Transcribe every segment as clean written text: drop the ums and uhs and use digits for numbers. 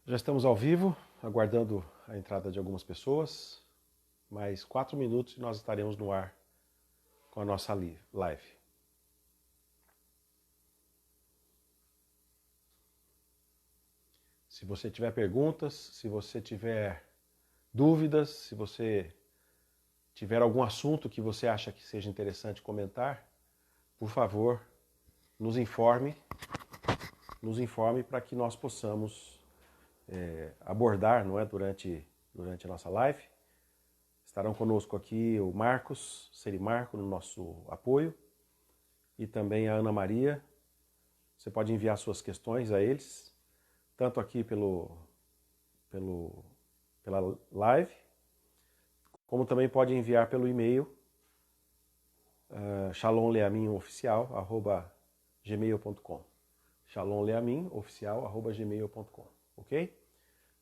Já estamos ao vivo, aguardando a entrada de algumas pessoas. Mais 4 minutos e nós estaremos no ar com a nossa live. Se você tiver perguntas, se você tiver dúvidas, se você tiver algum assunto que você acha que seja interessante comentar, por favor, nos informe para que nós possamos abordar, não é, durante a nossa live. Estarão conosco aqui o Marcos, Serimarco, no nosso apoio, e também a Ana Maria. Você pode enviar suas questões a eles, tanto aqui pela live, como também pode enviar pelo e-mail shalomleaminoficial@gmail.com shalomleaminoficial@gmail.com, ok?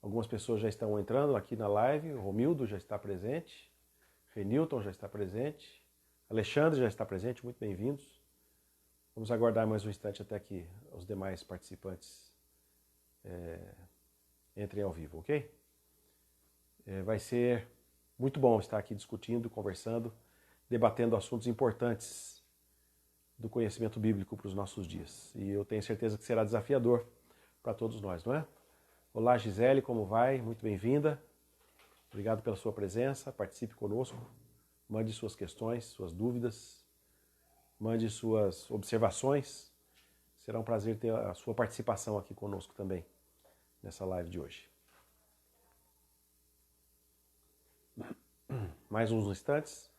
Algumas pessoas já estão entrando aqui na live. O Romildo já está presente, Renilton já está presente, Alexandre já está presente, muito bem-vindos. Vamos aguardar mais um instante até que os demais participantes entrem ao vivo, ok? Vai ser muito bom estar aqui discutindo, conversando, debatendo assuntos importantes do conhecimento bíblico para os nossos dias. E eu tenho certeza que será desafiador para todos nós, não é? Olá, Gisele, como vai? Muito bem-vinda. Obrigado pela sua presença. Participe conosco. Mande suas questões, suas dúvidas. Mande suas observações. Será um prazer ter a sua participação aqui conosco também, nessa live de hoje. Mais uns instantes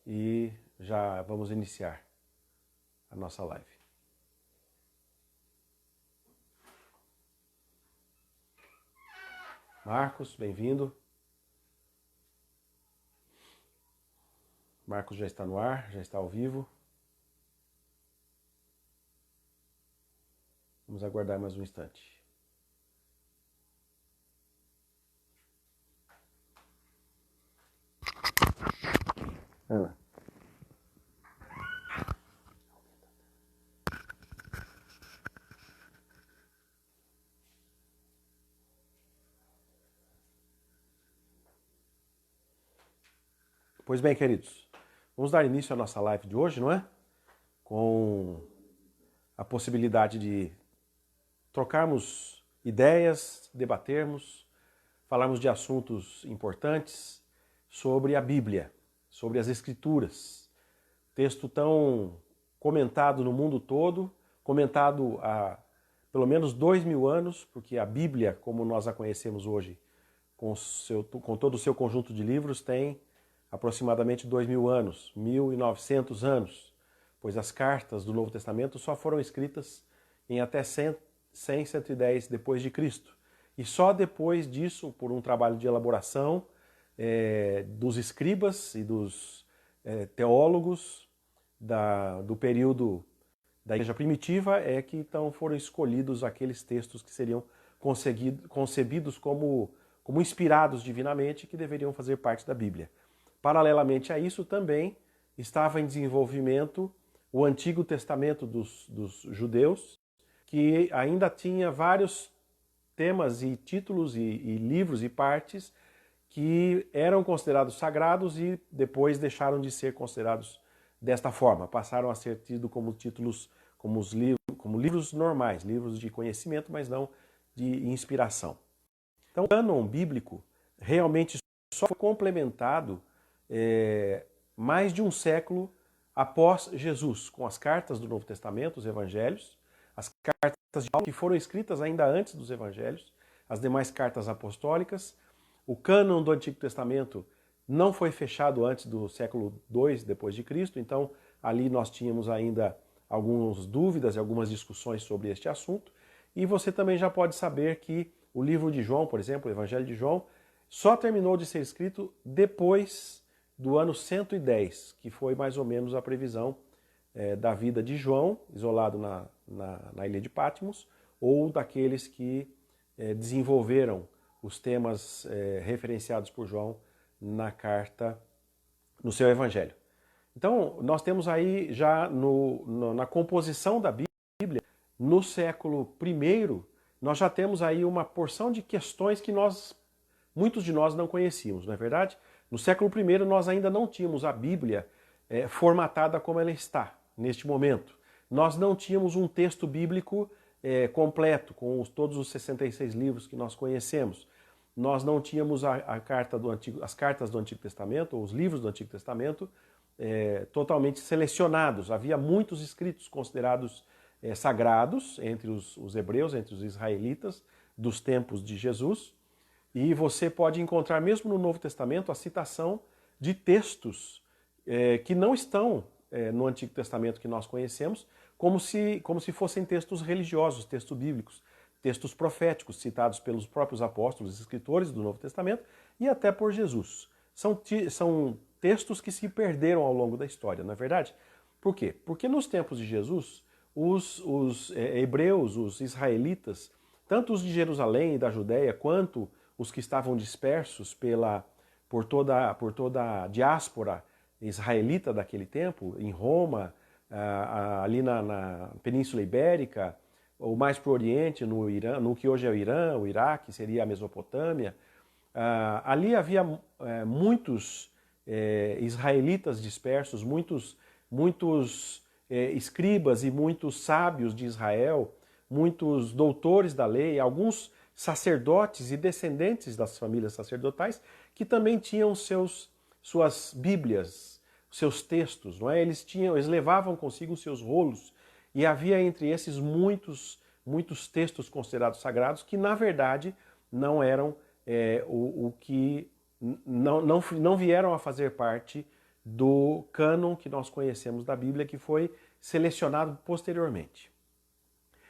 e já vamos iniciar a nossa live. Marcos, bem-vindo. Marcos já está no ar, já está ao vivo. Vamos aguardar mais um instante. Ana. Pois bem, queridos, vamos dar início à nossa live de hoje, não é? Com a possibilidade de trocarmos ideias, debatermos, falarmos de assuntos importantes sobre a Bíblia, sobre as Escrituras. Texto tão comentado no mundo todo, comentado há pelo menos 2000 anos, porque a Bíblia, como nós a conhecemos hoje, com todo o seu conjunto de livros, tem aproximadamente 2000 anos, 1900 anos, pois as cartas do Novo Testamento só foram escritas em até 110 depois de Cristo. E só depois disso, por um trabalho de elaboração dos escribas e dos teólogos do período da Igreja Primitiva, é que então foram escolhidos aqueles textos que seriam concebidos como inspirados divinamente, que deveriam fazer parte da Bíblia. Paralelamente a isso, também estava em desenvolvimento o Antigo Testamento dos judeus, que ainda tinha vários temas e títulos e livros e partes que eram considerados sagrados e depois deixaram de ser considerados desta forma. Passaram a ser tidos como títulos, como livros normais, livros de conhecimento, mas não de inspiração. Então, o cânon bíblico realmente só foi complementado mais de um século após Jesus, com as cartas do Novo Testamento, os evangelhos, as cartas de Paulo, que foram escritas ainda antes dos evangelhos, as demais cartas apostólicas. O cânon do Antigo Testamento não foi fechado antes do século II depois de Cristo, então ali nós tínhamos ainda algumas dúvidas e algumas discussões sobre este assunto. E você também já pode saber que o livro de João, por exemplo, o Evangelho de João, só terminou de ser escrito depois do ano 110, que foi mais ou menos a previsão da vida de João, isolado na ilha de Patmos, ou daqueles que desenvolveram os temas referenciados por João na carta, no seu Evangelho. Então, nós temos aí já na composição da Bíblia, no século I, nós já temos aí uma porção de questões que muitos de nós não conhecíamos, não é verdade? No século I nós ainda não tínhamos a Bíblia formatada como ela está neste momento. Nós não tínhamos um texto bíblico completo, com todos os 66 livros que nós conhecemos. Nós não tínhamos as cartas do Antigo Testamento, ou os livros do Antigo Testamento, totalmente selecionados. Havia muitos escritos considerados sagrados entre os hebreus, entre os israelitas, dos tempos de Jesus. E você pode encontrar, mesmo no Novo Testamento, a citação de textos que não estão no Antigo Testamento que nós conhecemos, como se fossem textos religiosos, textos bíblicos, textos proféticos, citados pelos próprios apóstolos, escritores do Novo Testamento, e até por Jesus. São textos que se perderam ao longo da história, não é verdade? Por quê? Porque nos tempos de Jesus, os hebreus, os israelitas, tanto os de Jerusalém e da Judéia, quanto os que estavam dispersos por toda a diáspora israelita daquele tempo, em Roma, ali na Península Ibérica, ou mais para o Oriente, no Irã, no que hoje é o Irã, o Iraque, seria a Mesopotâmia. Ali havia muitos israelitas dispersos, muitos escribas e muitos sábios de Israel, muitos doutores da lei, alguns sacerdotes e descendentes das famílias sacerdotais que também tinham suas bíblias, seus textos, não é? Eles levavam consigo os seus rolos, e havia entre esses muitos textos considerados sagrados que na verdade não eram não vieram a fazer parte do cânon que nós conhecemos da Bíblia, que foi selecionado posteriormente.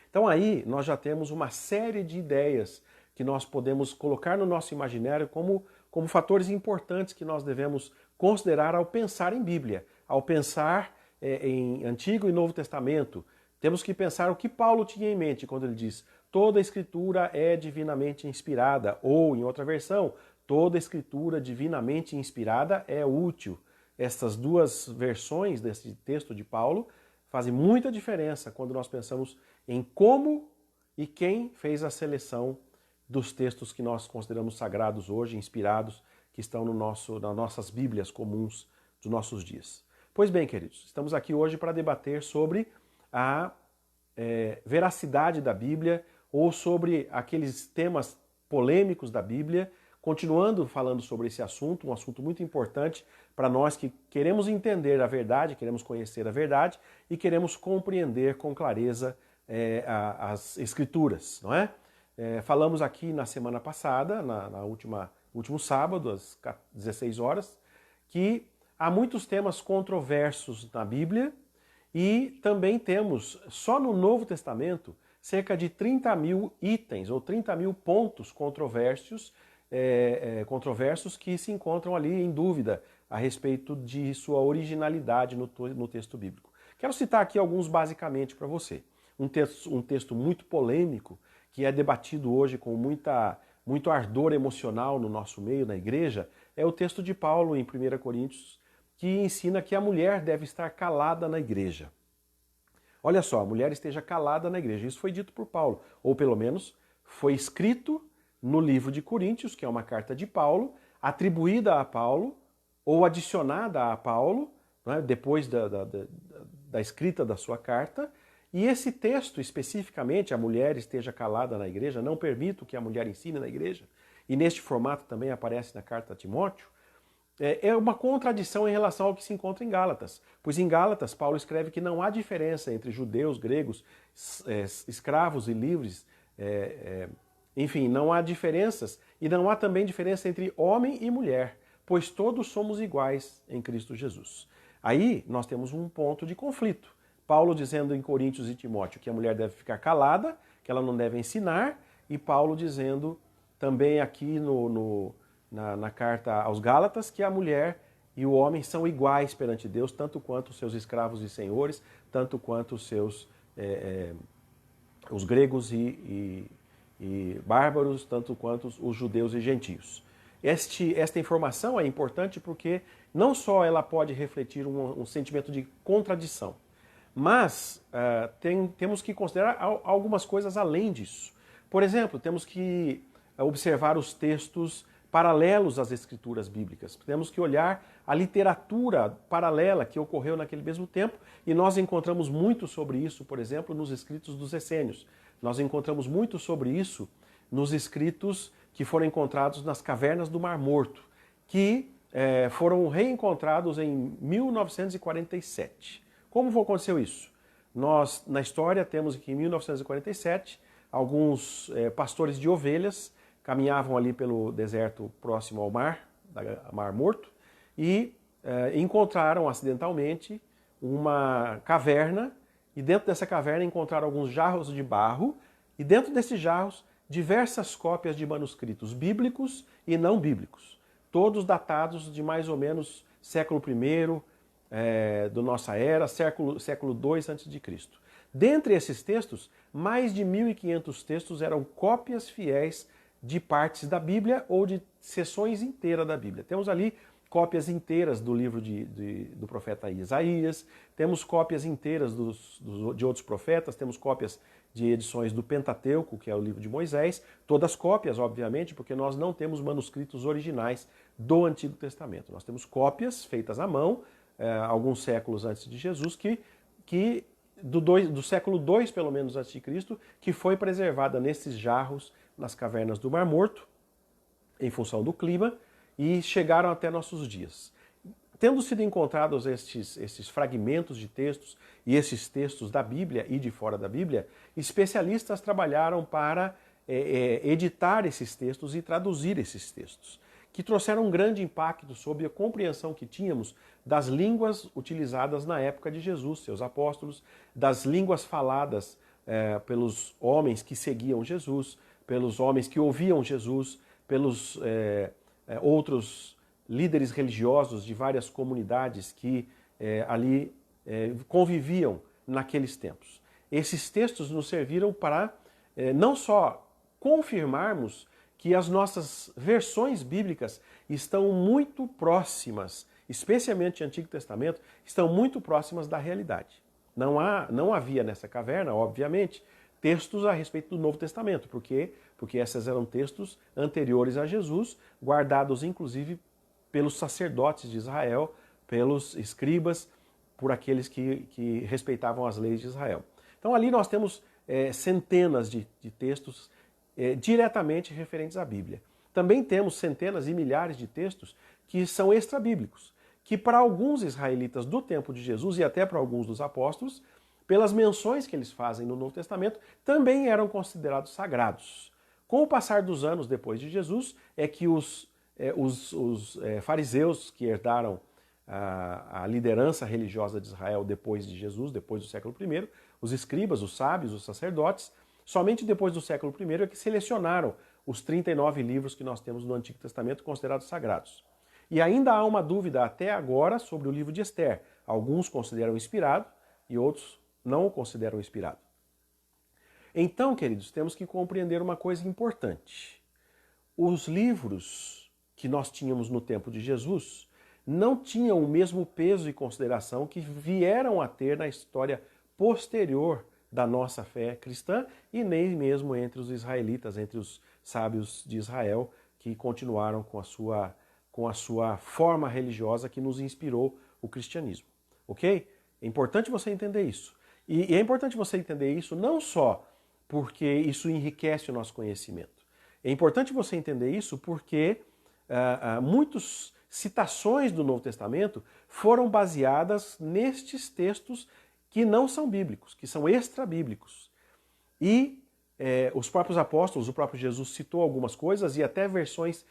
Então aí nós já temos uma série de ideias que nós podemos colocar no nosso imaginário como fatores importantes que nós devemos considerar ao pensar em Bíblia, ao pensar em Antigo e Novo Testamento. Temos que pensar o que Paulo tinha em mente quando ele diz: toda a Escritura é divinamente inspirada, ou, em outra versão, toda a Escritura divinamente inspirada é útil. Essas duas versões desse texto de Paulo fazem muita diferença quando nós pensamos em como e quem fez a seleção dos textos que nós consideramos sagrados hoje, inspirados, que estão nas nossas Bíblias comuns dos nossos dias. Pois bem, queridos, estamos aqui hoje para debater sobre a veracidade da Bíblia, ou sobre aqueles temas polêmicos da Bíblia, continuando falando sobre esse assunto, um assunto muito importante para nós que queremos entender a verdade, queremos conhecer a verdade e queremos compreender com clareza as Escrituras, não é? Falamos aqui na semana passada, último sábado, às 16 horas, que há muitos temas controversos na Bíblia e também temos, só no Novo Testamento, cerca de 30 mil itens ou 30 mil pontos controversos que se encontram ali em dúvida a respeito de sua originalidade no texto bíblico. Quero citar aqui alguns basicamente para você. Um texto muito polêmico, que é debatido hoje com muito ardor emocional no nosso meio, na igreja, é o texto de Paulo em 1 Coríntios, que ensina que a mulher deve estar calada na igreja. Olha só, a mulher esteja calada na igreja. Isso foi dito por Paulo, ou pelo menos foi escrito no livro de Coríntios, que é uma carta de Paulo, atribuída a Paulo, ou adicionada a Paulo, né, depois da escrita da sua carta. E esse texto, especificamente, a mulher esteja calada na igreja, não permito que a mulher ensine na igreja, e neste formato também aparece na carta a Timóteo, é uma contradição em relação ao que se encontra em Gálatas. Pois em Gálatas, Paulo escreve que não há diferença entre judeus, gregos, escravos e livres, enfim, não há diferenças, e não há também diferença entre homem e mulher, pois todos somos iguais em Cristo Jesus. Aí nós temos um ponto de conflito. Paulo dizendo em Coríntios e Timóteo que a mulher deve ficar calada, que ela não deve ensinar, e Paulo dizendo também aqui na carta aos Gálatas que a mulher e o homem são iguais perante Deus, tanto quanto os seus escravos e senhores, tanto quanto os gregos e bárbaros, tanto quanto os judeus e gentios. Esta informação é importante porque não só ela pode refletir um sentimento de contradição, mas temos que considerar algumas coisas além disso. Por exemplo, temos que observar os textos paralelos às escrituras bíblicas. Temos que olhar a literatura paralela que ocorreu naquele mesmo tempo, e nós encontramos muito sobre isso, por exemplo, nos escritos dos essênios. Nós encontramos muito sobre isso nos escritos que foram encontrados nas cavernas do Mar Morto, que foram reencontrados em 1947. Como aconteceu isso? Nós, na história, temos que em 1947, alguns pastores de ovelhas caminhavam ali pelo deserto próximo ao mar, Mar Morto, e encontraram acidentalmente uma caverna, e dentro dessa caverna encontraram alguns jarros de barro, e dentro desses jarros diversas cópias de manuscritos bíblicos e não bíblicos, todos datados de mais ou menos século I da nossa era, século II a.C. Dentre esses textos, mais de 1.500 textos eram cópias fiéis de partes da Bíblia ou de seções inteiras da Bíblia. Temos ali cópias inteiras do livro do profeta Isaías, temos cópias inteiras de outros profetas, temos cópias de edições do Pentateuco, que é o livro de Moisés, todas cópias, obviamente, porque nós não temos manuscritos originais do Antigo Testamento. Nós temos cópias feitas à mão, alguns séculos antes de Jesus, do século II, pelo menos, antes de Cristo, que foi preservada nesses jarros, nas cavernas do Mar Morto, em função do clima, e chegaram até nossos dias. Tendo sido encontrados estes fragmentos de textos e esses textos da Bíblia e de fora da Bíblia, especialistas trabalharam para editar esses textos e traduzir esses textos, que trouxeram um grande impacto sobre a compreensão que tínhamos das línguas utilizadas na época de Jesus, seus apóstolos, das línguas faladas pelos homens que seguiam Jesus, pelos homens que ouviam Jesus, pelos outros líderes religiosos de várias comunidades que ali conviviam naqueles tempos. Esses textos nos serviram para não só confirmarmos que as nossas versões bíblicas estão muito próximas, especialmente o Antigo Testamento, estão muito próximas da realidade. Não havia nessa caverna, obviamente, textos a respeito do Novo Testamento. Por quê? Porque esses eram textos anteriores a Jesus, guardados inclusive pelos sacerdotes de Israel, pelos escribas, por aqueles que respeitavam as leis de Israel. Então ali nós temos centenas de textos diretamente referentes à Bíblia. Também temos centenas e milhares de textos que são extrabíblicos, que para alguns israelitas do tempo de Jesus e até para alguns dos apóstolos, pelas menções que eles fazem no Novo Testamento, também eram considerados sagrados. Com o passar dos anos depois de Jesus, é que os fariseus que herdaram a liderança religiosa de Israel depois de Jesus, depois do século I, os escribas, os sábios, os sacerdotes, somente depois do século I é que selecionaram os 39 livros que nós temos no Antigo Testamento considerados sagrados. E ainda há uma dúvida até agora sobre o livro de Ester. Alguns consideram inspirado e outros não o consideram inspirado. Então, queridos, temos que compreender uma coisa importante. Os livros que nós tínhamos no tempo de Jesus não tinham o mesmo peso e consideração que vieram a ter na história posterior da nossa fé cristã e nem mesmo entre os israelitas, entre os sábios de Israel, que continuaram com a sua forma religiosa que nos inspirou o cristianismo. Ok? É importante você entender isso. E é importante você entender isso não só porque isso enriquece o nosso conhecimento. É importante você entender isso porque muitas citações do Novo Testamento foram baseadas nestes textos que não são bíblicos, que são extrabíblicos. E os próprios apóstolos, o próprio Jesus citou algumas coisas e até versões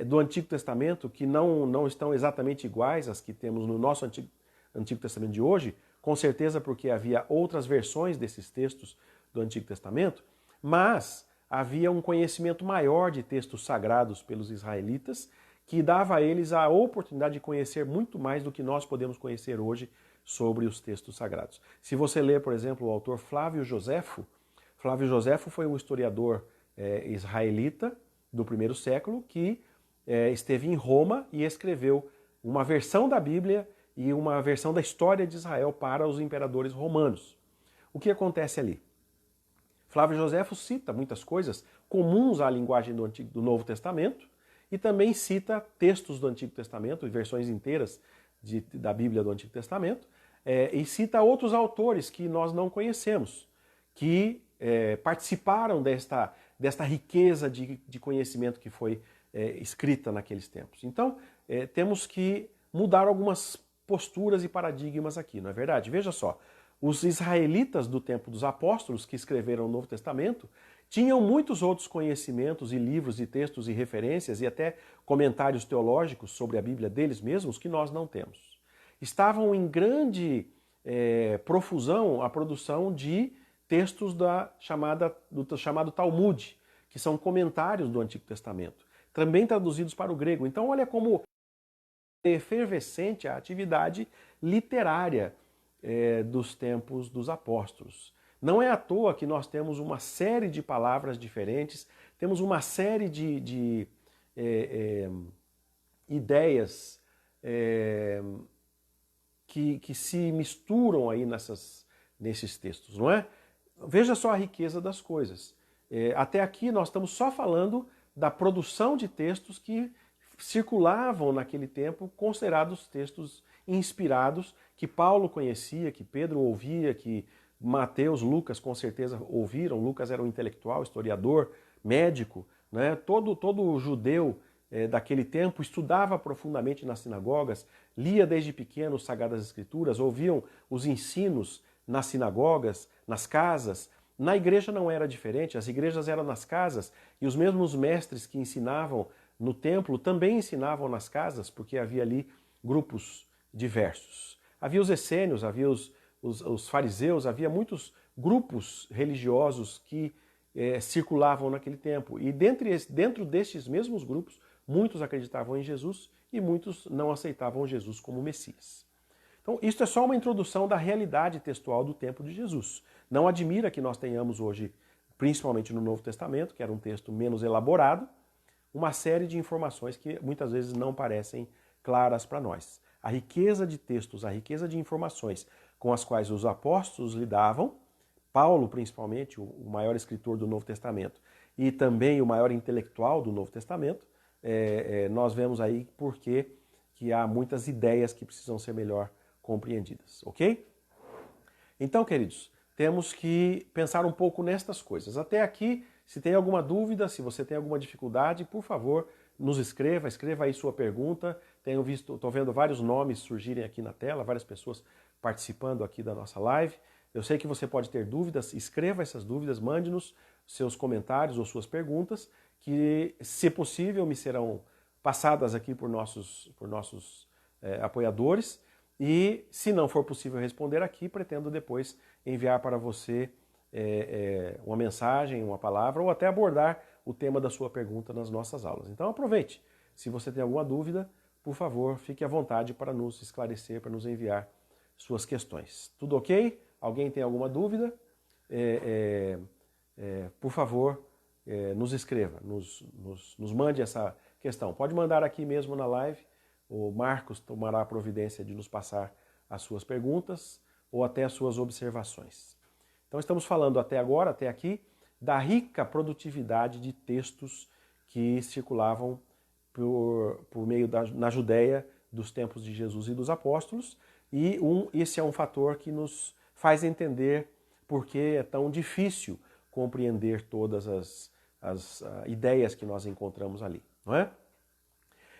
do Antigo Testamento que não estão exatamente iguais às que temos no nosso Antigo Testamento de hoje, com certeza porque havia outras versões desses textos do Antigo Testamento, mas havia um conhecimento maior de textos sagrados pelos israelitas que dava a eles a oportunidade de conhecer muito mais do que nós podemos conhecer hoje sobre os textos sagrados. Se você ler, por exemplo, o autor Flávio Joséfo foi um historiador israelita do primeiro século que esteve em Roma e escreveu uma versão da Bíblia e uma versão da história de Israel para os imperadores romanos. O que acontece ali? Flávio Joséfo cita muitas coisas comuns à linguagem do Novo Testamento e também cita textos do Antigo Testamento, versões inteiras da Bíblia do Antigo Testamento, e cita outros autores que nós não conhecemos, que participaram desta riqueza de conhecimento que foi escrita naqueles tempos. Então, temos que mudar algumas posturas e paradigmas aqui, não é verdade? Veja só, os israelitas do tempo dos apóstolos que escreveram o Novo Testamento tinham muitos outros conhecimentos e livros e textos e referências e até comentários teológicos sobre a Bíblia deles mesmos que nós não temos. Estavam em grande profusão a produção de textos do chamado Talmud, que são comentários do Antigo Testamento, também traduzidos para o grego. Então olha como é efervescente a atividade literária dos tempos dos apóstolos. Não é à toa que nós temos uma série de palavras diferentes, temos uma série de ideias que se misturam aí nesses textos, não é? Veja só a riqueza das coisas. Até aqui nós estamos só falando da produção de textos que circulavam naquele tempo, considerados textos inspirados, que Paulo conhecia, que Pedro ouvia, que Mateus, Lucas com certeza ouviram. Lucas era um intelectual, historiador, médico, né? Todo judeu daquele tempo estudava profundamente nas sinagogas, lia desde pequeno as Sagradas Escrituras, ouviam os ensinos nas sinagogas, nas casas. Na igreja não era diferente, as igrejas eram nas casas e os mesmos mestres que ensinavam no templo também ensinavam nas casas, porque havia ali grupos diversos. Havia os essênios, havia os fariseus, havia muitos grupos religiosos que circulavam naquele tempo. E dentro destes mesmos grupos, muitos acreditavam em Jesus e muitos não aceitavam Jesus como Messias. Então, isso é só uma introdução da realidade textual do tempo de Jesus. Não admira que nós tenhamos hoje, principalmente no Novo Testamento, que era um texto menos elaborado, uma série de informações que muitas vezes não parecem claras para nós. A riqueza de textos, a riqueza de informações com as quais os apóstolos lidavam, Paulo principalmente, o maior escritor do Novo Testamento, e também o maior intelectual do Novo Testamento, nós vemos aí porque que há muitas ideias que precisam ser melhor compreendidas, ok? Então, queridos, temos que pensar um pouco nestas coisas. Até aqui, se tem alguma dúvida, se você tem alguma dificuldade, por favor, nos escreva aí sua pergunta. Estou vendo vários nomes surgirem aqui na tela, várias pessoas participando aqui da nossa live. Eu sei que você pode ter dúvidas, escreva essas dúvidas, mande-nos seus comentários ou suas perguntas, que, se possível, me serão passadas aqui por nossos apoiadores. E, se não for possível responder aqui, pretendo depois enviar para você uma mensagem, uma palavra, ou até abordar o tema da sua pergunta nas nossas aulas. Então aproveite. Se você tem alguma dúvida, por favor, fique à vontade para nos esclarecer, para nos enviar suas questões. Tudo ok? Alguém tem alguma dúvida? Por favor, nos escreva, nos mande essa questão. Pode mandar aqui mesmo na live. O Marcos tomará a providência de nos passar as suas perguntas ou até as suas observações. Então estamos falando até agora, até aqui, da rica produtividade de textos que circulavam por meio na Judéia dos tempos de Jesus e dos apóstolos, e esse é um fator que nos faz entender por que é tão difícil compreender todas as ideias que nós encontramos ali, não é?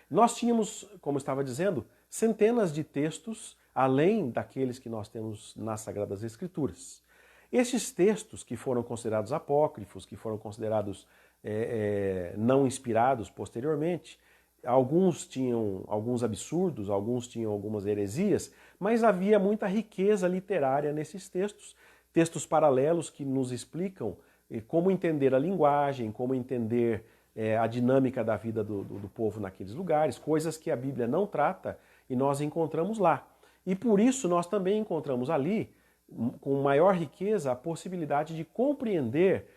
Nós tínhamos, como eu estava dizendo, centenas de textos, além daqueles que nós temos nas Sagradas Escrituras. Esses textos que foram considerados apócrifos, que foram considerados não inspirados posteriormente, alguns tinham alguns absurdos, alguns tinham algumas heresias, mas havia muita riqueza literária nesses textos, textos paralelos que nos explicam como entender a linguagem, como entender a dinâmica da vida do povo naqueles lugares, coisas que a Bíblia não trata e nós encontramos lá. E por isso nós também encontramos ali, com maior riqueza, a possibilidade de compreender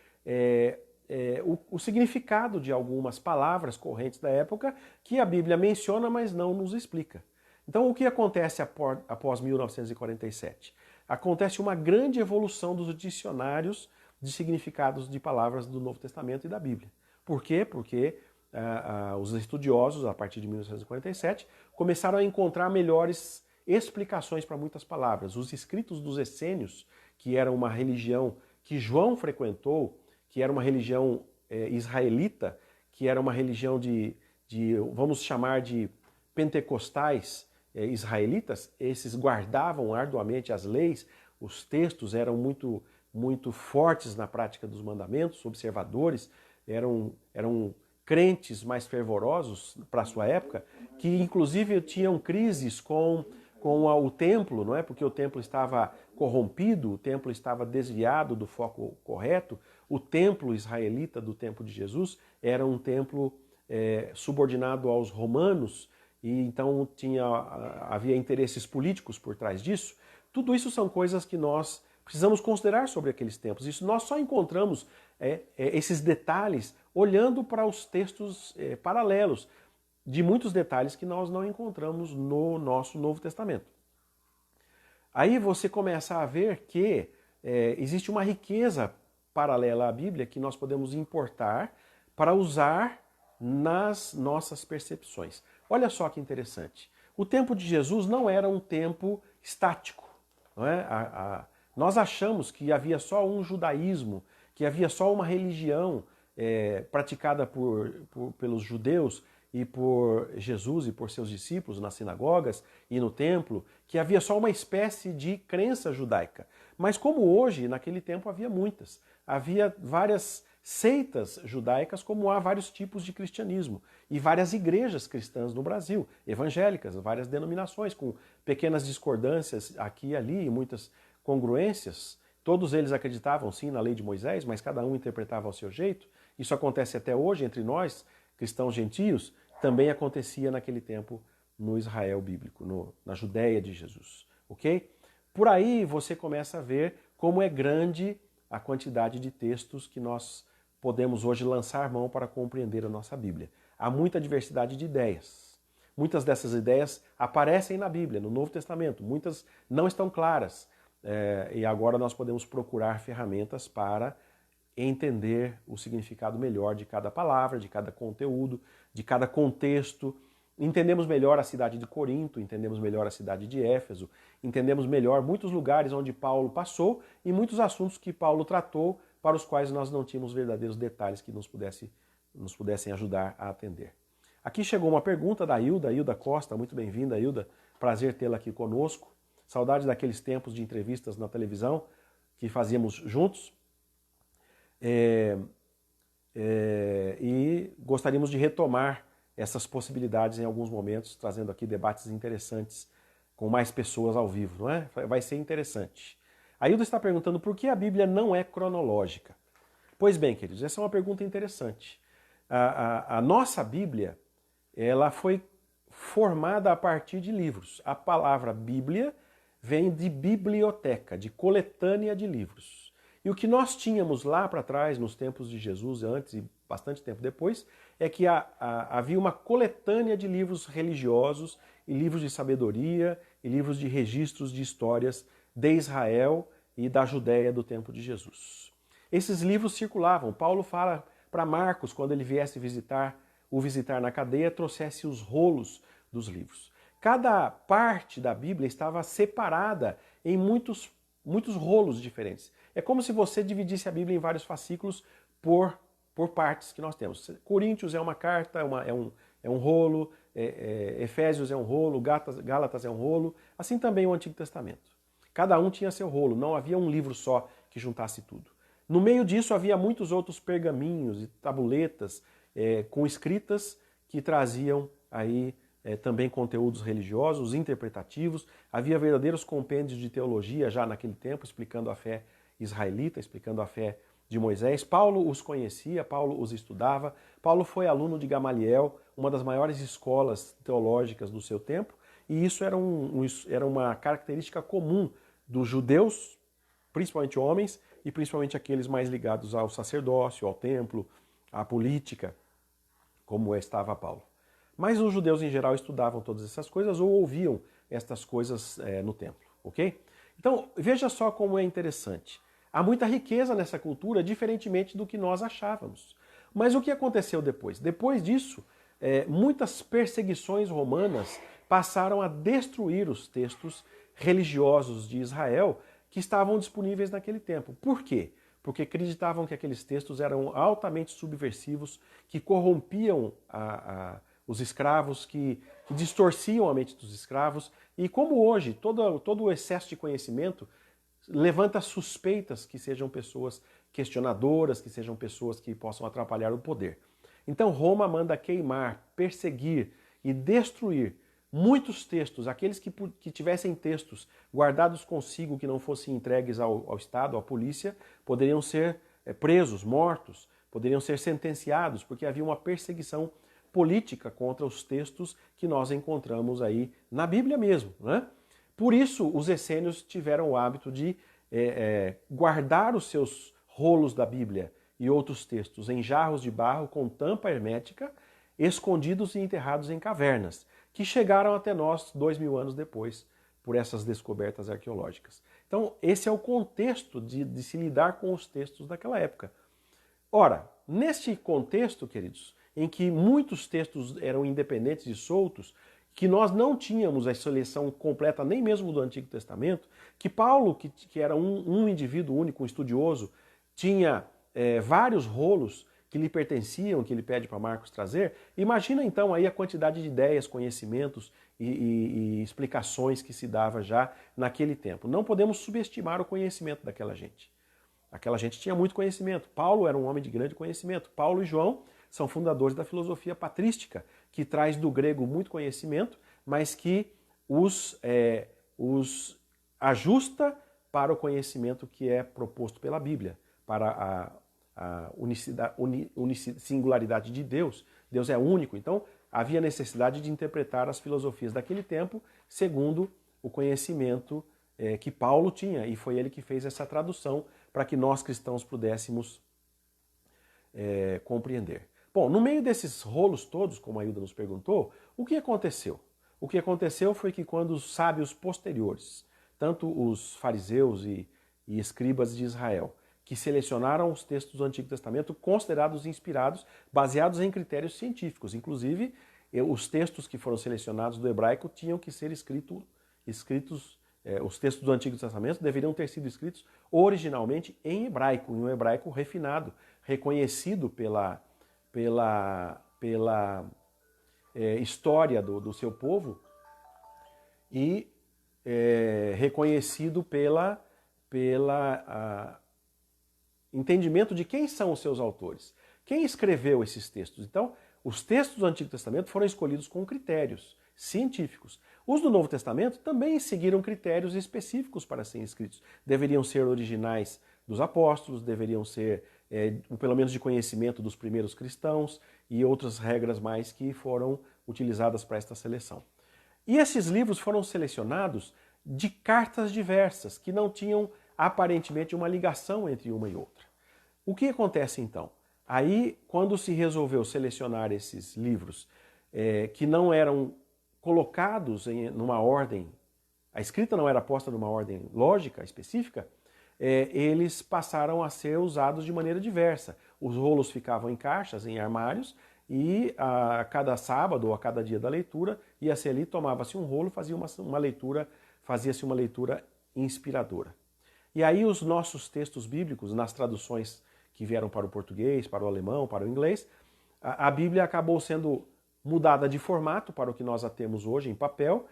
o significado de algumas palavras correntes da época que a Bíblia menciona, mas não nos explica. Então o que acontece após 1947? Acontece uma grande evolução dos dicionários de significados de palavras do Novo Testamento e da Bíblia. Por quê? Porque os estudiosos, a partir de 1947, começaram a encontrar melhores explicações para muitas palavras. Os escritos dos essênios, que era uma religião que João frequentou, que era uma religião israelita, que era uma religião vamos chamar de pentecostais israelitas, esses guardavam arduamente as leis, os textos eram muito fortes na prática dos mandamentos, observadores, eram crentes mais fervorosos para a sua época, que inclusive tinham crises com o templo, não é? Porque o templo estava corrompido, o templo estava desviado do foco correto. O templo israelita do tempo de Jesus era um templo subordinado aos romanos, e então havia interesses políticos por trás disso. Tudo isso são coisas que nós precisamos considerar sobre aqueles tempos. Isso nós só encontramos esses detalhes olhando para os textos paralelos, de muitos detalhes que nós não encontramos no nosso Novo Testamento. Aí você começa a ver que existe uma riqueza paralela à Bíblia que nós podemos importar para usar nas nossas percepções. Olha só que interessante. O tempo de Jesus não era um tempo estático. Não é? Nós achamos que havia só um judaísmo, que havia só uma religião praticada pelos judeus e por Jesus e por seus discípulos nas sinagogas e no templo, que havia só uma espécie de crença judaica. Mas como hoje, naquele tempo havia muitas. Havia várias seitas judaicas, como há vários tipos de cristianismo. E várias igrejas cristãs no Brasil, evangélicas, várias denominações, com pequenas discordâncias aqui e ali, e muitas congruências. Todos eles acreditavam sim na lei de Moisés, mas cada um interpretava ao seu jeito. Isso acontece até hoje entre nós, cristãos gentios, também acontecia naquele tempo no Israel bíblico, na Judéia de Jesus. Ok? Por aí você começa a ver como é grande a quantidade de textos que nós podemos hoje lançar mão para compreender a nossa Bíblia. Há muita diversidade de ideias. Muitas dessas ideias aparecem na Bíblia, no Novo Testamento. Muitas não estão claras. E agora nós podemos procurar ferramentas para entender o significado melhor de cada palavra, de cada conteúdo, de cada contexto. Entendemos melhor a cidade de Corinto, entendemos melhor a cidade de Éfeso, entendemos melhor muitos lugares onde Paulo passou e muitos assuntos que Paulo tratou, para os quais nós não tínhamos verdadeiros detalhes que nos pudessem ajudar a atender. Aqui chegou uma pergunta da Hilda Costa, muito bem-vinda, Hilda, prazer tê-la aqui conosco. Saudade daqueles tempos de entrevistas na televisão que fazíamos juntos. E gostaríamos de retomar essas possibilidades em alguns momentos, trazendo aqui debates interessantes com mais pessoas ao vivo, não é? Vai ser interessante. A Hilda está perguntando por que a Bíblia não é cronológica. Pois bem, queridos, essa é uma pergunta interessante. A nossa Bíblia, ela foi formada a partir de livros. A palavra Bíblia vem de biblioteca, de coletânea de livros. E o que nós tínhamos lá para trás, nos tempos de Jesus, antes e bastante tempo depois, é que havia uma coletânea de livros religiosos e livros de sabedoria e livros de registros de histórias de Israel e da Judéia do tempo de Jesus. Esses livros circulavam. Paulo fala para Marcos, quando ele viesse o visitar na cadeia, trouxesse os rolos dos livros. Cada parte da Bíblia estava separada em muitos rolos diferentes. É como se você dividisse a Bíblia em vários fascículos por partes que nós temos. Coríntios é uma carta, é um rolo, Efésios é um rolo, Gálatas é um rolo, assim também o Antigo Testamento. Cada um tinha seu rolo, não havia um livro só que juntasse tudo. No meio disso havia muitos outros pergaminhos e tabuletas com escritas que traziam aí também conteúdos religiosos, interpretativos. Havia verdadeiros compêndios de teologia já naquele tempo, explicando a fé israelita, explicando a fé de Moisés. Paulo os conhecia, Paulo os estudava. Paulo foi aluno de Gamaliel, uma das maiores escolas teológicas do seu tempo, e isso era uma característica comum dos judeus, principalmente homens, e principalmente aqueles mais ligados ao sacerdócio, ao templo, à política, como estava Paulo. Mas os judeus em geral estudavam todas essas coisas ou ouviam estas coisas no templo, ok? Então, veja só como é interessante. Há muita riqueza nessa cultura, diferentemente do que nós achávamos. Mas o que aconteceu depois? Depois disso, muitas perseguições romanas passaram a destruir os textos religiosos de Israel que estavam disponíveis naquele tempo. Por quê? Porque acreditavam que aqueles textos eram altamente subversivos, que corrompiam os escravos, que distorciam a mente dos escravos. E como hoje, todo o excesso de conhecimento levanta suspeitas que sejam pessoas questionadoras, que sejam pessoas que possam atrapalhar o poder. Então Roma manda queimar, perseguir e destruir muitos textos, aqueles que tivessem textos guardados consigo que não fossem entregues ao Estado, à polícia, poderiam ser presos, mortos, poderiam ser sentenciados, porque havia uma perseguição política contra os textos que nós encontramos aí na Bíblia mesmo, né? Por isso, os essênios tiveram o hábito de guardar os seus rolos da Bíblia e outros textos em jarros de barro com tampa hermética, escondidos e enterrados em cavernas, que chegaram até nós 2000 anos depois, por essas descobertas arqueológicas. Então, esse é o contexto de se lidar com os textos daquela época. Ora, neste contexto, queridos, em que muitos textos eram independentes e soltos, que nós não tínhamos a seleção completa nem mesmo do Antigo Testamento, que Paulo, que era um indivíduo único, um estudioso, tinha vários rolos que lhe pertenciam, que ele pede para Marcos trazer. Imagina então aí a quantidade de ideias, conhecimentos e explicações que se dava já naquele tempo. Não podemos subestimar o conhecimento daquela gente. Aquela gente tinha muito conhecimento. Paulo era um homem de grande conhecimento. Paulo e João são fundadores da filosofia patrística, que traz do grego muito conhecimento, mas que os ajusta para o conhecimento que é proposto pela Bíblia, para a singularidade de Deus. Deus é único, então havia necessidade de interpretar as filosofias daquele tempo segundo o conhecimento que Paulo tinha, e foi ele que fez essa tradução para que nós cristãos pudéssemos compreender. Bom, no meio desses rolos todos, como a Hilda nos perguntou, o que aconteceu? O que aconteceu foi que quando os sábios posteriores, tanto os fariseus e escribas de Israel, que selecionaram os textos do Antigo Testamento considerados inspirados, baseados em critérios científicos. Inclusive, os textos que foram selecionados do hebraico tinham que ser escritos, os textos do Antigo Testamento deveriam ter sido escritos originalmente em um hebraico refinado, reconhecido pela história do seu povo e reconhecido pela entendimento de quem são os seus autores. Quem escreveu esses textos? Então, os textos do Antigo Testamento foram escolhidos com critérios científicos. Os do Novo Testamento também seguiram critérios específicos para serem escritos. Deveriam ser originais dos apóstolos, deveriam ser, pelo menos, de conhecimento dos primeiros cristãos e outras regras mais que foram utilizadas para esta seleção. E esses livros foram selecionados de cartas diversas, que não tinham aparentemente uma ligação entre uma e outra. O que acontece então? Aí, quando se resolveu selecionar esses livros que não eram colocados numa ordem, a escrita não era posta numa ordem lógica, específica, eles passaram a ser usados de maneira diversa. Os rolos ficavam em caixas, em armários, e a cada sábado ou a cada dia da leitura, ia-se ali, tomava-se um rolo, fazia-se uma leitura inspiradora. E aí os nossos textos bíblicos, nas traduções que vieram para o português, para o alemão, para o inglês, a Bíblia acabou sendo mudada de formato para o que nós a temos hoje em papel,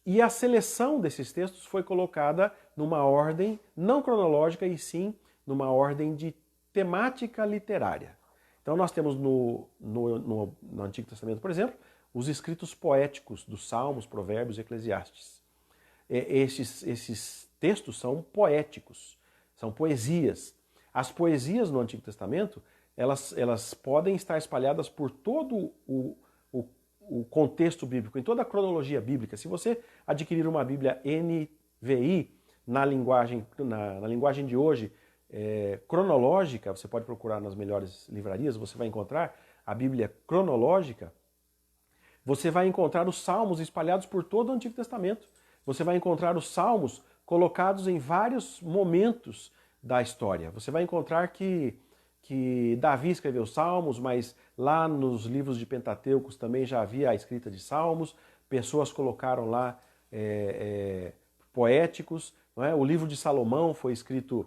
e a seleção desses textos foi colocada numa ordem não cronológica, e sim numa ordem de temática literária. Então nós temos no Antigo Testamento, por exemplo, os escritos poéticos dos Salmos, Provérbios e Eclesiastes. Esses textos são poéticos, são poesias. As poesias no Antigo Testamento, elas podem estar espalhadas por todo o contexto bíblico, em toda a cronologia bíblica. Se você adquirir uma Bíblia NVI, na linguagem de hoje, cronológica, você pode procurar nas melhores livrarias, você vai encontrar a Bíblia cronológica, você vai encontrar os salmos espalhados por todo o Antigo Testamento. Você vai encontrar os salmos colocados em vários momentos da história. Você vai encontrar que Davi escreveu Salmos, mas lá nos livros de Pentateucos também já havia a escrita de Salmos, pessoas colocaram lá poéticos, não é? O livro de Salomão foi escrito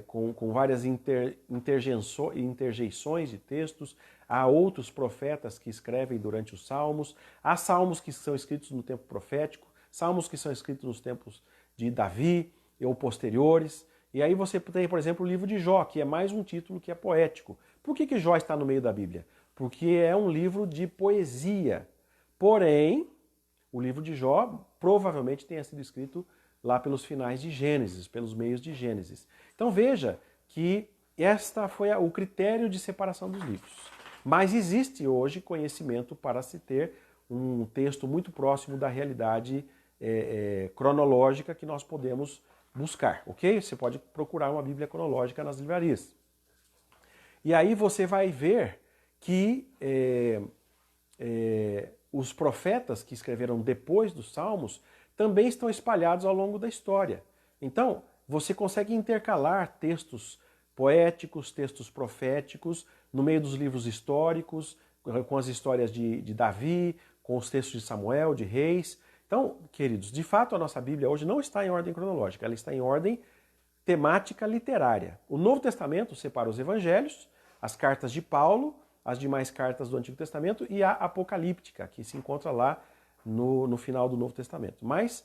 com várias interjeições de textos, há outros profetas que escrevem durante os Salmos, há salmos que são escritos no tempo profético, salmos que são escritos nos tempos de Davi ou posteriores. E aí você tem, por exemplo, o livro de Jó, que é mais um título que é poético. Por que Jó está no meio da Bíblia? Porque é um livro de poesia. Porém, o livro de Jó provavelmente tenha sido escrito lá pelos finais de Gênesis, pelos meios de Gênesis. Então veja que esta foi o critério de separação dos livros. Mas existe hoje conhecimento para se ter um texto muito próximo da realidade cronológica que nós podemos buscar, ok? Você pode procurar uma Bíblia cronológica nas livrarias. E aí você vai ver que os profetas que escreveram depois dos Salmos também estão espalhados ao longo da história. Então, você consegue intercalar textos poéticos, textos proféticos, no meio dos livros históricos, com as histórias de Davi, com os textos de Samuel, de Reis. Então, queridos, de fato a nossa Bíblia hoje não está em ordem cronológica, ela está em ordem temática literária. O Novo Testamento separa os evangelhos, as cartas de Paulo, as demais cartas do Antigo Testamento e a apocalíptica, que se encontra lá no final do Novo Testamento. Mas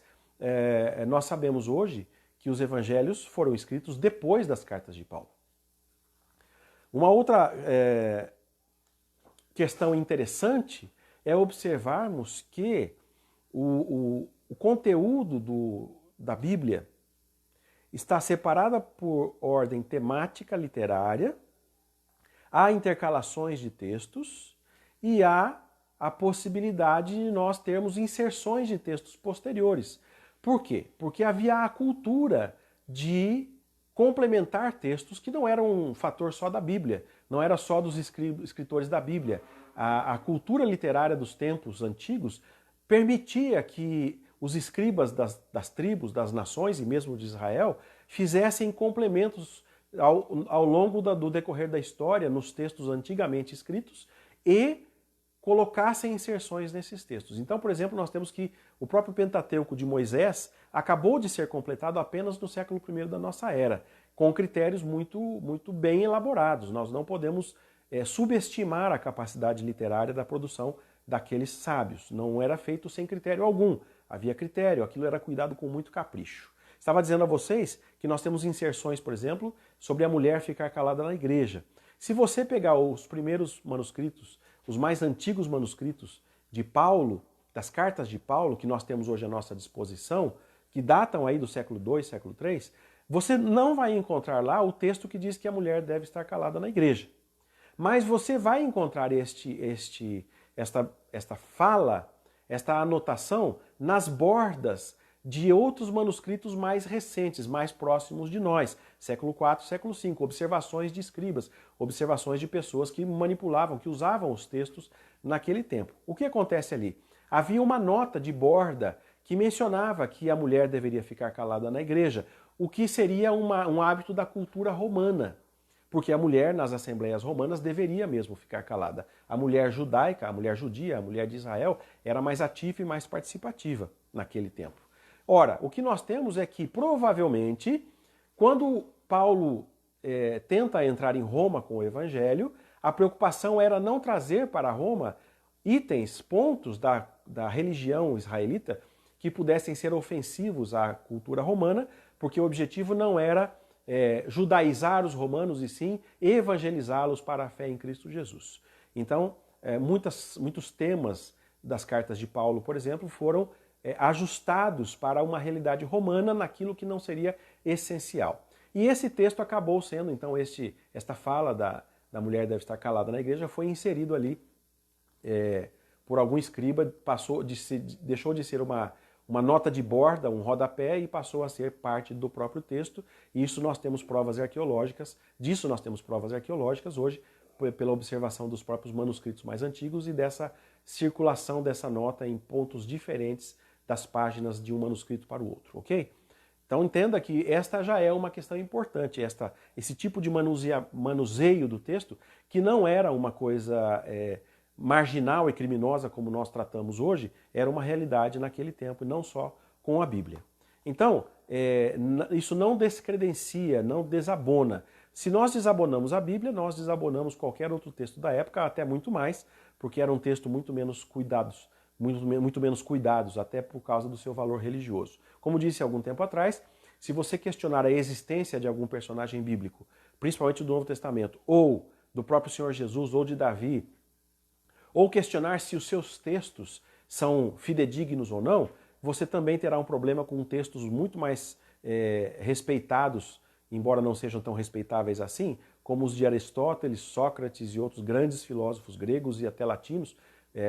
nós sabemos hoje que os evangelhos foram escritos depois das cartas de Paulo. Uma outra questão interessante é observarmos que o conteúdo da Bíblia está separado por ordem temática literária, há intercalações de textos e há a possibilidade de nós termos inserções de textos posteriores. Por quê? Porque havia a cultura de complementar textos que não eram um fator só da Bíblia, não era só dos escritores da Bíblia. A cultura literária dos tempos antigos permitia que os escribas das tribos, das nações e mesmo de Israel fizessem complementos ao longo do decorrer da história nos textos antigamente escritos e colocassem inserções nesses textos. Então, por exemplo, nós temos que o próprio Pentateuco de Moisés acabou de ser completado apenas no século I da nossa era, com critérios muito bem elaborados. Nós não podemos subestimar a capacidade literária da produção daqueles sábios. Não era feito sem critério algum. Havia critério, aquilo era cuidado com muito capricho. Estava dizendo a vocês que nós temos inserções, por exemplo, sobre a mulher ficar calada na igreja. Se você pegar os primeiros manuscritos, os mais antigos manuscritos de Paulo, das cartas de Paulo, que nós temos hoje à nossa disposição, que datam aí do século II, século III, você não vai encontrar lá o texto que diz que a mulher deve estar calada na igreja. Mas você vai encontrar esta fala, esta anotação nas bordas de outros manuscritos mais recentes, mais próximos de nós, século IV, século V, observações de escribas, observações de pessoas que manipulavam, que usavam os textos naquele tempo. O que acontece ali? Havia uma nota de borda que mencionava que a mulher deveria ficar calada na igreja, o que seria um hábito da cultura romana, porque a mulher nas assembleias romanas deveria mesmo ficar calada. A mulher judaica, a mulher judia, a mulher de Israel era mais ativa e mais participativa naquele tempo. Ora, o que nós temos é que, provavelmente, quando Paulo tenta entrar em Roma com o Evangelho, a preocupação era não trazer para Roma itens, pontos da religião israelita que pudessem ser ofensivos à cultura romana, porque o objetivo não era judaizar os romanos e sim evangelizá-los para a fé em Cristo Jesus. Então, muitos temas das cartas de Paulo, por exemplo, foram ajustados para uma realidade romana naquilo que não seria essencial. E esse texto acabou sendo, então, esta fala da mulher deve estar calada na igreja foi inserido ali por algum escriba, deixou de ser uma nota de borda, um rodapé, e passou a ser parte do próprio texto. E isso nós temos provas arqueológicas, disso nós temos provas arqueológicas hoje, pela observação dos próprios manuscritos mais antigos e dessa circulação dessa nota em pontos diferentes das páginas de um manuscrito para o outro, ok? Então entenda que esta já é uma questão importante, esse tipo de manuseio do texto, que não era uma coisa marginal e criminosa como nós tratamos hoje, era uma realidade naquele tempo, e não só com a Bíblia. Então, isso não descredencia, não desabona. Se nós desabonamos a Bíblia, nós desabonamos qualquer outro texto da época, até muito mais, porque era um texto muito menos cuidados, muito menos cuidados, até por causa do seu valor religioso. Como disse há algum tempo atrás, se você questionar a existência de algum personagem bíblico, principalmente do Novo Testamento, ou do próprio Senhor Jesus, ou de Davi, ou questionar se os seus textos são fidedignos ou não, você também terá um problema com textos muito mais respeitados, embora não sejam tão respeitáveis assim, como os de Aristóteles, Sócrates e outros grandes filósofos gregos e até latinos,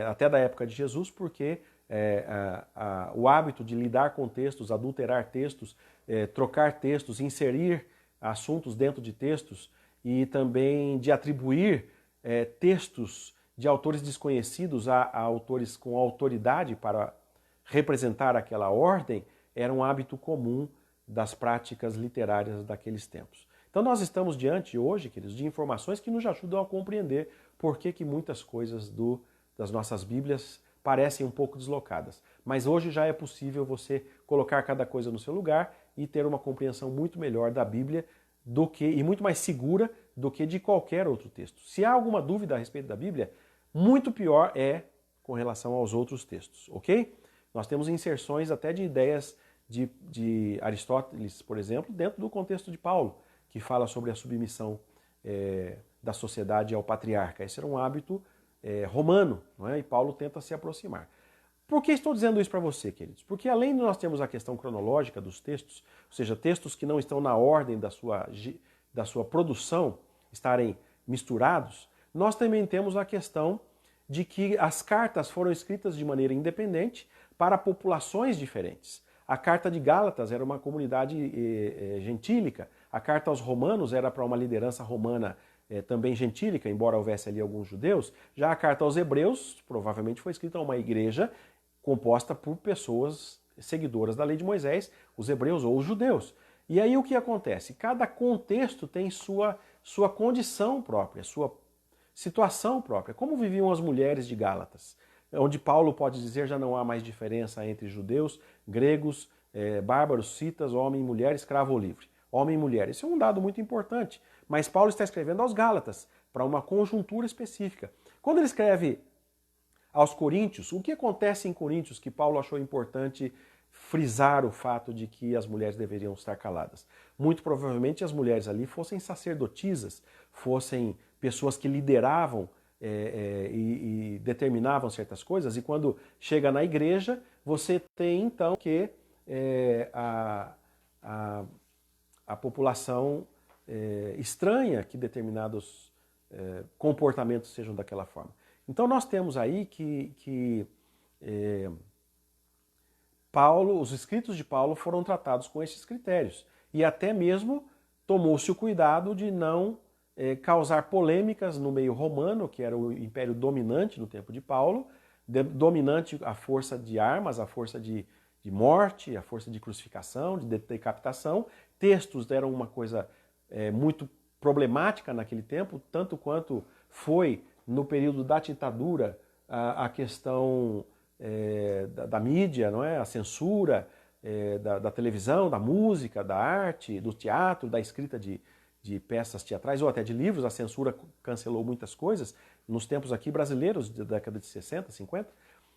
até da época de Jesus, porque o hábito de lidar com textos, adulterar textos, trocar textos, inserir assuntos dentro de textos e também de atribuir textos de autores desconhecidos a autores com autoridade para representar aquela ordem, era um hábito comum das práticas literárias daqueles tempos. Então nós estamos diante hoje, queridos, de informações que nos ajudam a compreender por que muitas coisas das nossas Bíblias parecem um pouco deslocadas. Mas hoje já é possível você colocar cada coisa no seu lugar e ter uma compreensão muito melhor da Bíblia e muito mais segura do que de qualquer outro texto. Se há alguma dúvida a respeito da Bíblia, muito pior é com relação aos outros textos, ok? Nós temos inserções até de ideias de Aristóteles, por exemplo, dentro do contexto de Paulo, que fala sobre a submissão da sociedade ao patriarca. Esse era um hábito romano, não é? E Paulo tenta se aproximar. Por que estou dizendo isso para você, queridos? Porque além de nós termos a questão cronológica dos textos, ou seja, textos que não estão na ordem da sua produção estarem misturados, nós também temos a questão de que as cartas foram escritas de maneira independente para populações diferentes. A carta de Gálatas era uma comunidade gentílica, a carta aos romanos era para uma liderança romana também gentílica, embora houvesse ali alguns judeus. Já a carta aos hebreus provavelmente foi escrita a uma igreja composta por pessoas seguidoras da lei de Moisés, os hebreus ou os judeus. E aí o que acontece? Cada contexto tem sua condição própria, sua situação própria. Como viviam as mulheres de Gálatas? Onde Paulo pode dizer já não há mais diferença entre judeus, gregos, bárbaros, citas, homem, mulher, escravo ou livre. Homem e mulher. Isso é um dado muito importante. Mas Paulo está escrevendo aos Gálatas, para uma conjuntura específica. Quando ele escreve aos Coríntios, o que acontece em Coríntios que Paulo achou importante frisar o fato de que as mulheres deveriam estar caladas? Muito provavelmente as mulheres ali fossem sacerdotisas, fossem pessoas que lideravam e determinavam certas coisas, e quando chega na igreja, você tem então que a população estranha que determinados comportamentos sejam daquela forma. Então nós temos aí que os escritos de Paulo foram tratados com esses critérios, e até mesmo tomou-se o cuidado de não causar polêmicas no meio romano, que era o império dominante no tempo de Paulo, dominante a força de armas, a força de morte, a força de crucificação, de decapitação. Textos eram uma coisa muito problemática naquele tempo, tanto quanto foi no período da ditadura a questão da mídia, não é? A censura da televisão, da música, da arte, do teatro, da escrita de peças teatrais ou até de livros. A censura cancelou muitas coisas nos tempos aqui brasileiros, da década de 60, 50,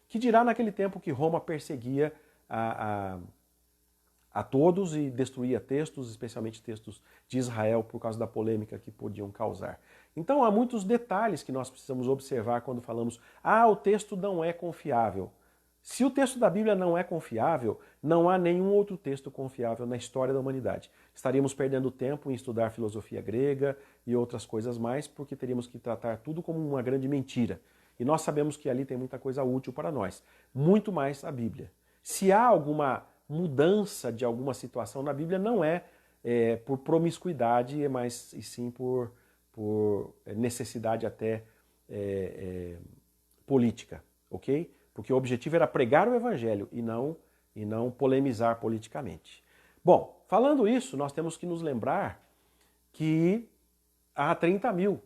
que dirá naquele tempo que Roma perseguia a todos e destruía textos, especialmente textos de Israel, por causa da polêmica que podiam causar. Então há muitos detalhes que nós precisamos observar quando falamos o texto não é confiável. Se o texto da Bíblia não é confiável, não há nenhum outro texto confiável na história da humanidade. Estaríamos perdendo tempo em estudar filosofia grega e outras coisas mais, porque teríamos que tratar tudo como uma grande mentira. E nós sabemos que ali tem muita coisa útil para nós. Muito mais a Bíblia. Se há alguma mudança de alguma situação na Bíblia, não é por promiscuidade, mas e sim por necessidade até política, ok? Porque o objetivo era pregar o Evangelho e não polemizar politicamente. Bom, falando isso, nós temos que nos lembrar que há 30 mil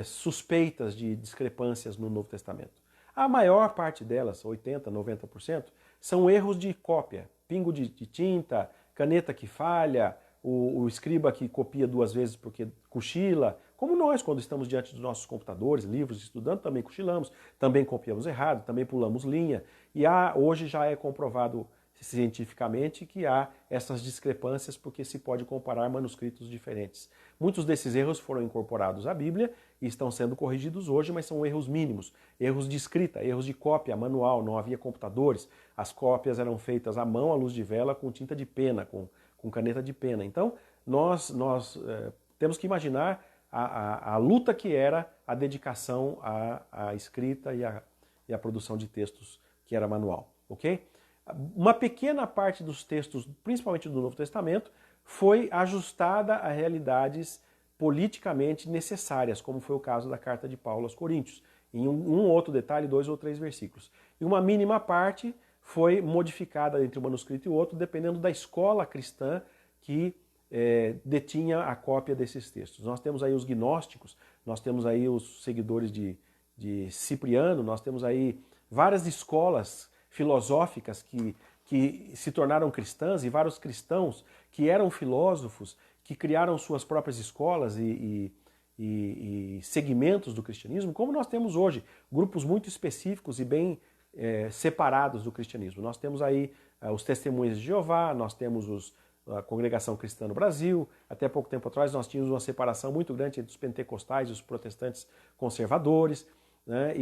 suspeitas de discrepâncias no Novo Testamento. A maior parte delas, 80%, 90%, são erros de cópia. Pingo de tinta, caneta que falha, o escriba que copia duas vezes porque cochila. Como nós, quando estamos diante dos nossos computadores, livros, estudando, também cochilamos, também copiamos errado, também pulamos linha. E hoje já é comprovado cientificamente que há essas discrepâncias porque se pode comparar manuscritos diferentes. Muitos desses erros foram incorporados à Bíblia e estão sendo corrigidos hoje, mas são erros mínimos, erros de escrita, erros de cópia manual, não havia computadores, as cópias eram feitas à mão, à luz de vela, com tinta de pena, com caneta de pena. Então, nós temos que imaginar a luta que era a dedicação à escrita e à produção de textos que era manual, ok? Uma pequena parte dos textos, principalmente do Novo Testamento, foi ajustada a realidades politicamente necessárias, como foi o caso da carta de Paulo aos Coríntios, em um outro detalhe, 2 ou 3 versículos. E uma mínima parte foi modificada entre um manuscrito e outro, dependendo da escola cristã que detinha a cópia desses textos. Nós temos aí os gnósticos, nós temos aí os seguidores de Cipriano, nós temos aí várias escolas filosóficas que se tornaram cristãs e vários cristãos que eram filósofos, que criaram suas próprias escolas e segmentos do cristianismo, como nós temos hoje, grupos muito específicos e bem separados do cristianismo. Nós temos aí os Testemunhas de Jeová, nós temos a Congregação Cristã no Brasil, até pouco tempo atrás nós tínhamos uma separação muito grande entre os pentecostais e os protestantes conservadores, né?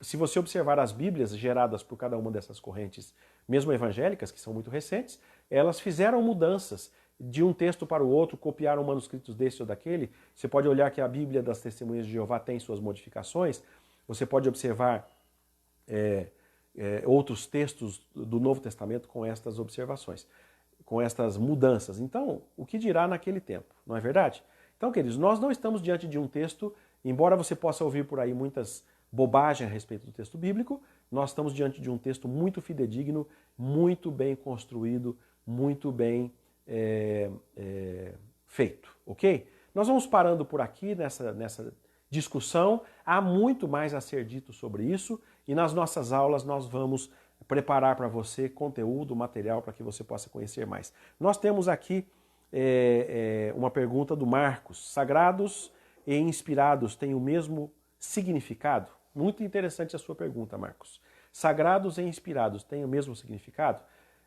Se você observar as Bíblias geradas por cada uma dessas correntes, mesmo evangélicas, que são muito recentes, elas fizeram mudanças de um texto para o outro, copiaram manuscritos desse ou daquele. Você pode olhar que a Bíblia das Testemunhas de Jeová tem suas modificações, você pode observar outros textos do Novo Testamento com estas observações, com estas mudanças. Então, o que dirá naquele tempo, não é verdade? Então, queridos, nós não estamos diante de um texto, embora você possa ouvir por aí muitas bobagem a respeito do texto bíblico, nós estamos diante de um texto muito fidedigno, muito bem construído, muito bem feito, ok? Nós vamos parando por aqui nessa discussão, há muito mais a ser dito sobre isso e nas nossas aulas nós vamos preparar para você conteúdo, material para que você possa conhecer mais. Nós temos aqui uma pergunta do Marcos. Sagrados e inspirados têm o mesmo significado? Muito interessante a sua pergunta, Marcos. Sagrados e inspirados têm o mesmo significado?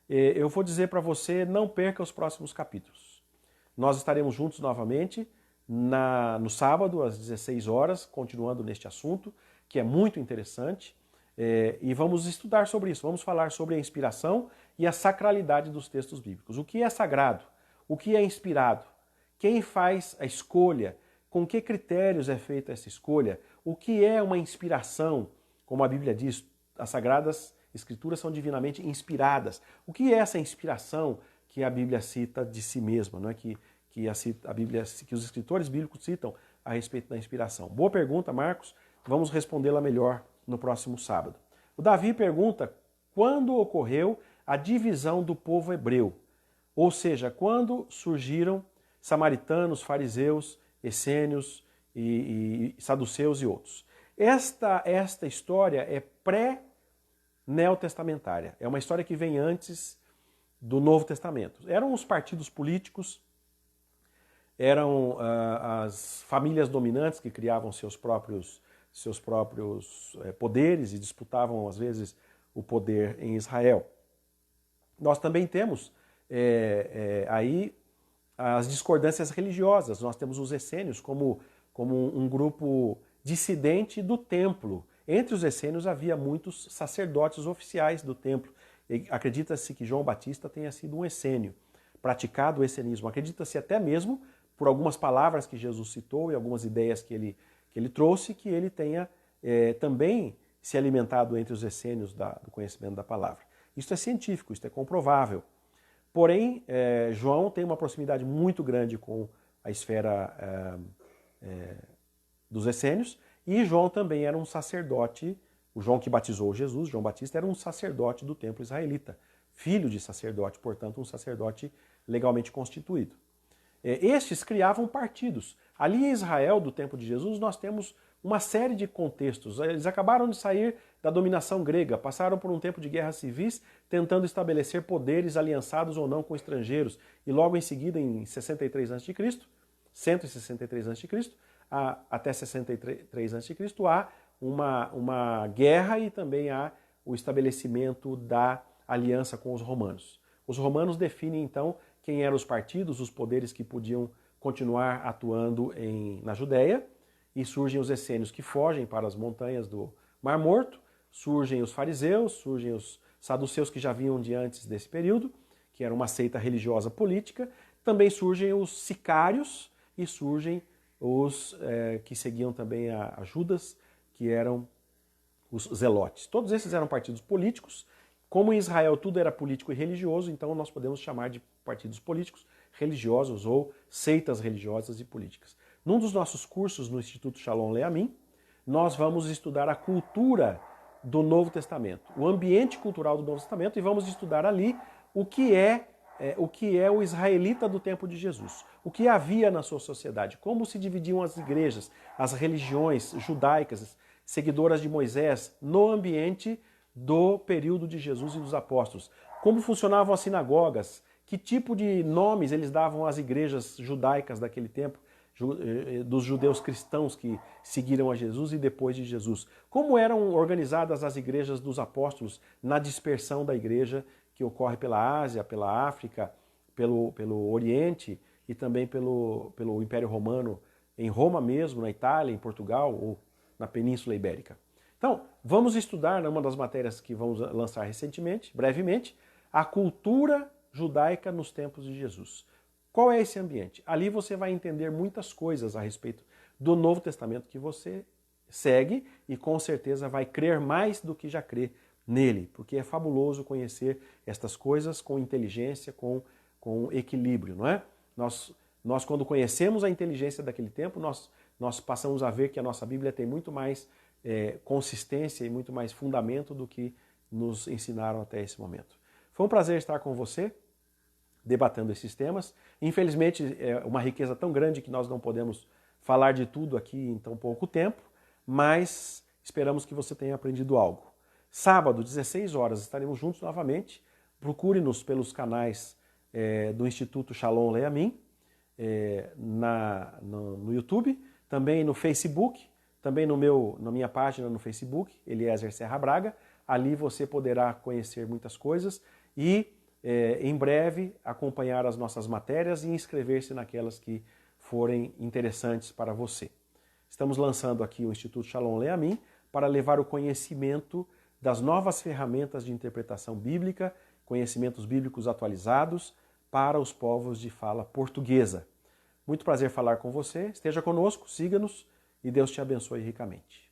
Eu vou dizer para você, não perca os próximos capítulos. Nós estaremos juntos novamente no sábado, às 16 horas, continuando neste assunto, que é muito interessante, e vamos estudar sobre isso. Vamos falar sobre a inspiração e a sacralidade dos textos bíblicos. O que é sagrado? O que é inspirado? Quem faz a escolha? Com que critérios é feita essa escolha? O que é uma inspiração? Como a Bíblia diz, as Sagradas Escrituras são divinamente inspiradas. O que é essa inspiração que a Bíblia cita de si mesma, não é? Que os escritores bíblicos citam a respeito da inspiração? Boa pergunta, Marcos. Vamos respondê-la melhor no próximo sábado. O Davi pergunta quando ocorreu a divisão do povo hebreu, ou seja, quando surgiram samaritanos, fariseus, essênios e saduceus e outros. Esta história é pré-neotestamentária. É uma história que vem antes do Novo Testamento. Eram os partidos políticos, eram as famílias dominantes que criavam seus próprios poderes e disputavam, às vezes, o poder em Israel. Nós também temos aí as discordâncias religiosas. Nós temos os essênios como um grupo dissidente do templo. Entre os essênios havia muitos sacerdotes oficiais do templo. Acredita-se que João Batista tenha sido um essênio, praticado o essenismo. Acredita-se até mesmo, por algumas palavras que Jesus citou e algumas ideias que ele trouxe, que ele tenha também se alimentado entre os essênios do conhecimento da palavra. Isso é científico, isso é comprovável. Porém, João tem uma proximidade muito grande com a esfera dos essênios, e João também era um sacerdote, o João que batizou Jesus, João Batista, era um sacerdote do templo israelita, filho de sacerdote, portanto um sacerdote legalmente constituído. Estes criavam partidos. Ali em Israel, do tempo de Jesus, nós temos uma série de contextos. Eles acabaram de sair da dominação grega, passaram por um tempo de guerras civis, tentando estabelecer poderes aliançados ou não com estrangeiros. E logo em seguida, em 63 a.C., 163 a.C., até 63 a.C., há uma guerra e também há o estabelecimento da aliança com os romanos. Os romanos definem, então, quem eram os partidos, os poderes que podiam continuar atuando na Judéia, e surgem os essênios que fogem para as montanhas do Mar Morto, surgem os fariseus, surgem os saduceus que já vinham de antes desse período, que era uma seita religiosa política, também surgem os sicários e surgem os que seguiam também a Judas, que eram os zelotes. Todos esses eram partidos políticos. Como em Israel tudo era político e religioso, então nós podemos chamar de partidos políticos, religiosos ou seitas religiosas e políticas. Num dos nossos cursos no Instituto Shalom Leamim, nós vamos estudar a cultura do Novo Testamento, o ambiente cultural do Novo Testamento, e vamos estudar ali o que é o israelita do tempo de Jesus, o que havia na sua sociedade, como se dividiam as igrejas, as religiões judaicas, seguidoras de Moisés, no ambiente do período de Jesus e dos apóstolos, como funcionavam as sinagogas, que tipo de nomes eles davam às igrejas judaicas daquele tempo, dos judeus cristãos que seguiram a Jesus e depois de Jesus. Como eram organizadas as igrejas dos apóstolos na dispersão da igreja que ocorre pela Ásia, pela África, pelo Oriente e também pelo Império Romano, em Roma mesmo, na Itália, em Portugal ou na Península Ibérica. Então, vamos estudar, numa das matérias que vamos lançar recentemente, brevemente, a cultura judaica nos tempos de Jesus. Qual é esse ambiente? Ali você vai entender muitas coisas a respeito do Novo Testamento que você segue e com certeza vai crer mais do que já crê nele, porque é fabuloso conhecer estas coisas com inteligência, com equilíbrio, não é? Nós quando conhecemos a inteligência daquele tempo, nós passamos a ver que a nossa Bíblia tem muito mais consistência e muito mais fundamento do que nos ensinaram até esse momento. Foi um prazer estar com você, debatendo esses temas. Infelizmente, é uma riqueza tão grande que nós não podemos falar de tudo aqui em tão pouco tempo, mas esperamos que você tenha aprendido algo. Sábado, 16 horas, estaremos juntos novamente. Procure-nos pelos canais do Instituto Shalom Leamim, no YouTube, também no Facebook, também na minha página no Facebook, Eliezer Serra Braga. Ali você poderá conhecer muitas coisas e em breve acompanhar as nossas matérias e inscrever-se naquelas que forem interessantes para você. Estamos lançando aqui o Instituto Shalom Leamim para levar o conhecimento das novas ferramentas de interpretação bíblica, conhecimentos bíblicos atualizados para os povos de fala portuguesa. Muito prazer falar com você, esteja conosco, siga-nos e Deus te abençoe ricamente.